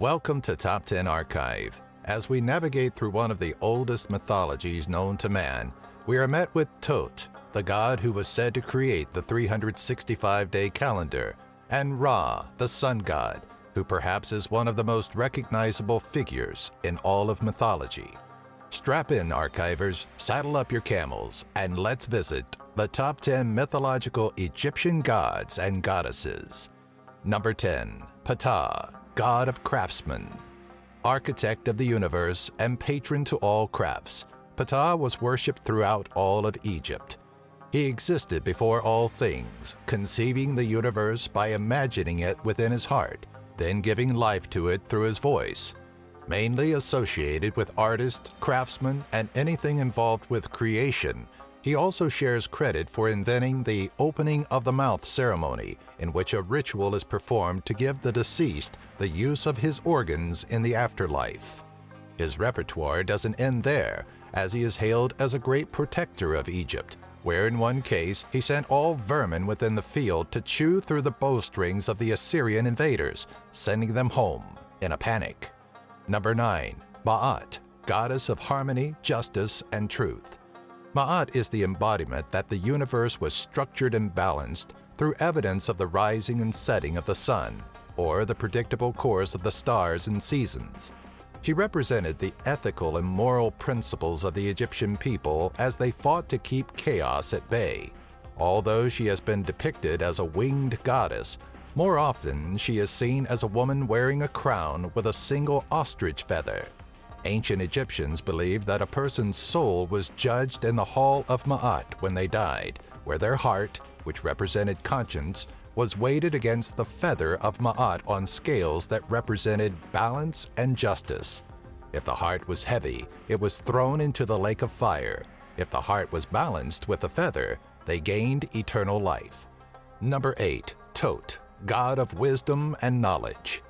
Welcome to Top 10 Archive. As we navigate through one of the oldest mythologies known to man, we are met with Thoth, the god who was said to create the 365-day calendar, and Ra, the sun god, who perhaps is one of the most recognizable figures in all of mythology. Strap in, archivers, saddle up your camels, and let's visit the top 10 mythological Egyptian gods and goddesses. Number 10. Ptah, god of craftsmen. Architect of the universe and patron to all crafts, Ptah was worshipped throughout all of Egypt. He existed before all things, conceiving the universe by imagining it within his heart, then giving life to it through his voice. Mainly associated with artists, craftsmen, and anything involved with creation, he also shares credit for inventing the opening of the mouth ceremony, in which a ritual is performed to give the deceased the use of his organs in the afterlife. His repertoire doesn't end there, as he is hailed as a great protector of Egypt, where in one case he sent all vermin within the field to chew through the bowstrings of the Assyrian invaders, sending them home in a panic. Number 9. Maat, goddess of harmony, justice, and truth. Maat is the embodiment that the universe was structured and balanced through evidence of the rising and setting of the sun, or the predictable course of the stars and seasons. She represented the ethical and moral principles of the Egyptian people as they fought to keep chaos at bay. Although she has been depicted as a winged goddess, more often she is seen as a woman wearing a crown with a single ostrich feather. Ancient Egyptians believed that a person's soul was judged in the Hall of Maat when they died, where their heart, which represented conscience, was weighted against the feather of Maat on scales that represented balance and justice. If the heart was heavy, it was thrown into the lake of fire. If the heart was balanced with the feather, they gained eternal life. Number 8. Thoth, god of wisdom and knowledge.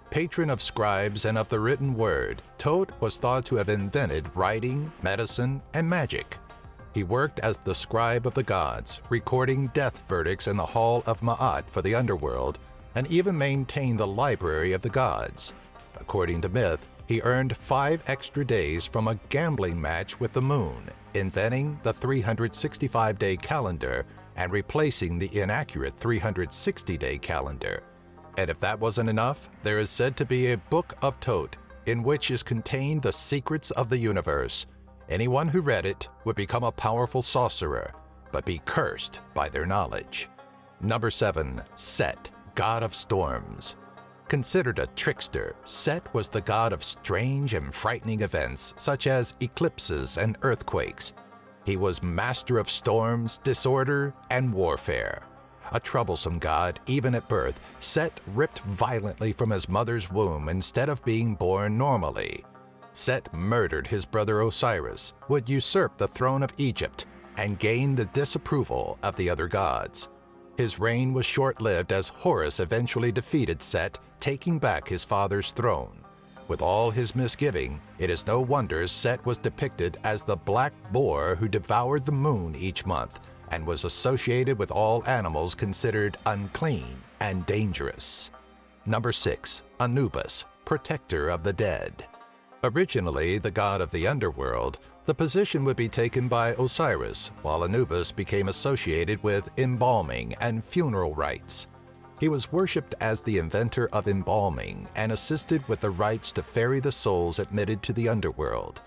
Patron of scribes and of the written word, Thoth was thought to have invented writing, medicine, and magic. He worked as the scribe of the gods, recording death verdicts in the Hall of Maat for the underworld, and even maintained the library of the gods. According to myth, he earned 5 extra days from a gambling match with the moon, inventing the 365-day calendar and replacing the inaccurate 360-day calendar. And if that wasn't enough, there is said to be a book of Thoth, in which is contained the secrets of the universe. Anyone who read it would become a powerful sorcerer, but be cursed by their knowledge. Number 7. Set, god of storms. Considered a trickster, Set was the god of strange and frightening events, such as eclipses and earthquakes. He was master of storms, disorder, and warfare. A troublesome god, even at birth, Set ripped violently from his mother's womb instead of being born normally. Set murdered his brother Osiris, would usurp the throne of Egypt, and gain the disapproval of the other gods. His reign was short-lived as Horus eventually defeated Set, taking back his father's throne. With all his misgiving, it is no wonder Set was depicted as the black boar who devoured the moon each month, and was associated with all animals considered unclean and dangerous. Number 6. Anubis, protector of the dead. Originally the god of the underworld, the position would be taken by Osiris, while Anubis became associated with embalming and funeral rites. He was worshipped as the inventor of embalming and assisted with the rites to ferry the souls admitted to the underworld.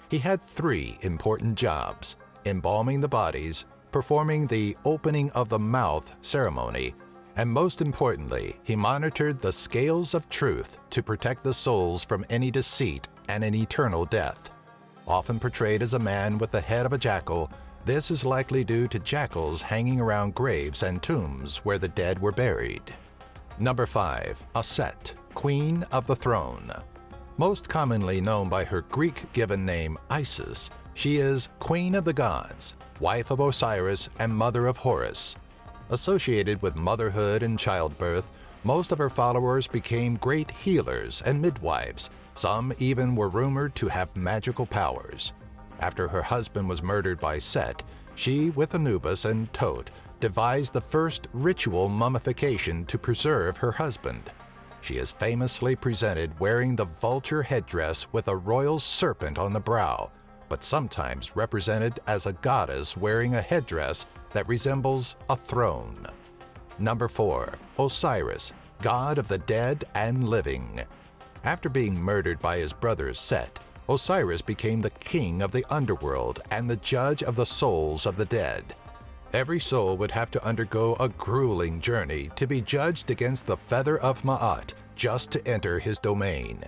He had 3 important jobs: embalming the bodies, performing the opening of the mouth ceremony, and most importantly, he monitored the scales of truth to protect the souls from any deceit and an eternal death. Often portrayed as a man with the head of a jackal, this is likely due to jackals hanging around graves and tombs where the dead were buried. Number 5. Aset, queen of the throne. Most commonly known by her Greek given name Isis, she is queen of the gods, wife of Osiris, and mother of Horus. Associated with motherhood and childbirth, most of her followers became great healers and midwives. Some even were rumored to have magical powers. After her husband was murdered by Set, she, with Anubis and Thoth, devised the first ritual mummification to preserve her husband. She is famously presented wearing the vulture headdress with a royal serpent on the brow, but sometimes represented as a goddess wearing a headdress that resembles a throne. Number 4. Osiris, god of the dead and living. After being murdered by his brother Set, Osiris became the king of the underworld and the judge of the souls of the dead. Every soul would have to undergo a grueling journey to be judged against the feather of Maat just to enter his domain.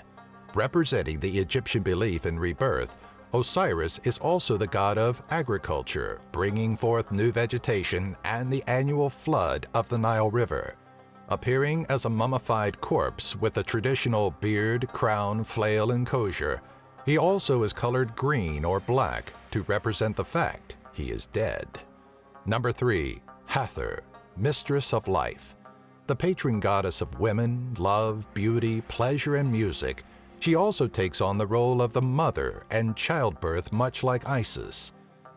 Representing the Egyptian belief in rebirth, Osiris is also the god of agriculture, bringing forth new vegetation and the annual flood of the Nile River. Appearing as a mummified corpse with a traditional beard, crown, flail, and cozier, he also is colored green or black to represent the fact he is dead. Number 3. Hathor, mistress of life. The patron goddess of women, love, beauty, pleasure, and music, she also takes on the role of the mother and childbirth much like Isis.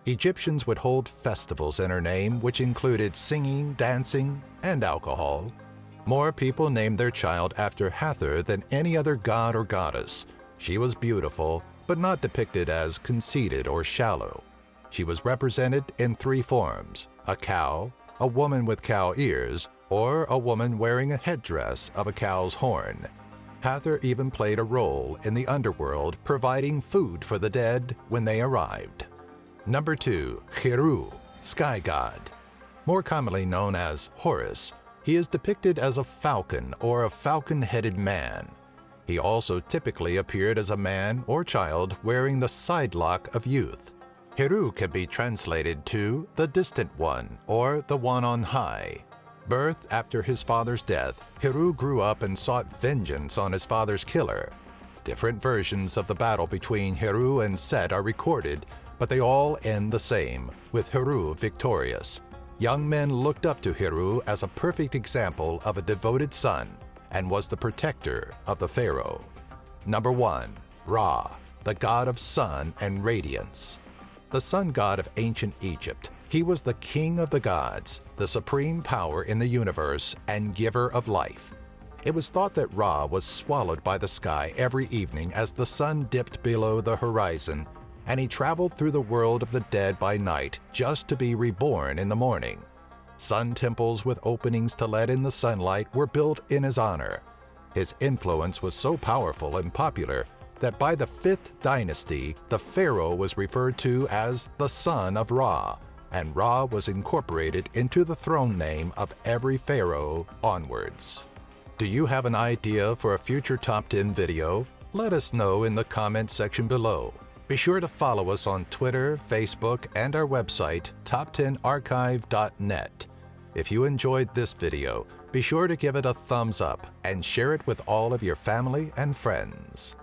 Egyptians would hold festivals in her name which included singing, dancing, and alcohol. More people named their child after Hathor than any other god or goddess. She was beautiful, but not depicted as conceited or shallow. She was represented in 3 forms: a cow, a woman with cow ears, or a woman wearing a headdress of a cow's horn. Hathor even played a role in the underworld, providing food for the dead when they arrived. Number 2. Heru, sky god. More commonly known as Horus, he is depicted as a falcon or a falcon-headed man. He also typically appeared as a man or child wearing the sidelock of youth. Heru can be translated to the distant one or the one on high. Birthed after his father's death, Heru grew up and sought vengeance on his father's killer. Different versions of the battle between Heru and Set are recorded, but they all end the same, with Heru victorious. Young men looked up to Heru as a perfect example of a devoted son and was the protector of the pharaoh. Number 1. Ra, the god of sun and radiance. The sun god of ancient Egypt, he was the king of the gods, the supreme power in the universe, and giver of life. It was thought that Ra was swallowed by the sky every evening as the sun dipped below the horizon, and he traveled through the world of the dead by night just to be reborn in the morning. Sun temples with openings to let in the sunlight were built in his honor. His influence was so powerful and popular that by the 5th dynasty, the pharaoh was referred to as the son of Ra, and Ra was incorporated into the throne name of every pharaoh onwards. Do you have an idea for a future Top 10 video? Let us know in the comments section below. Be sure to follow us on Twitter, Facebook, and our website, top10archive.net. If you enjoyed this video, be sure to give it a thumbs up and share it with all of your family and friends.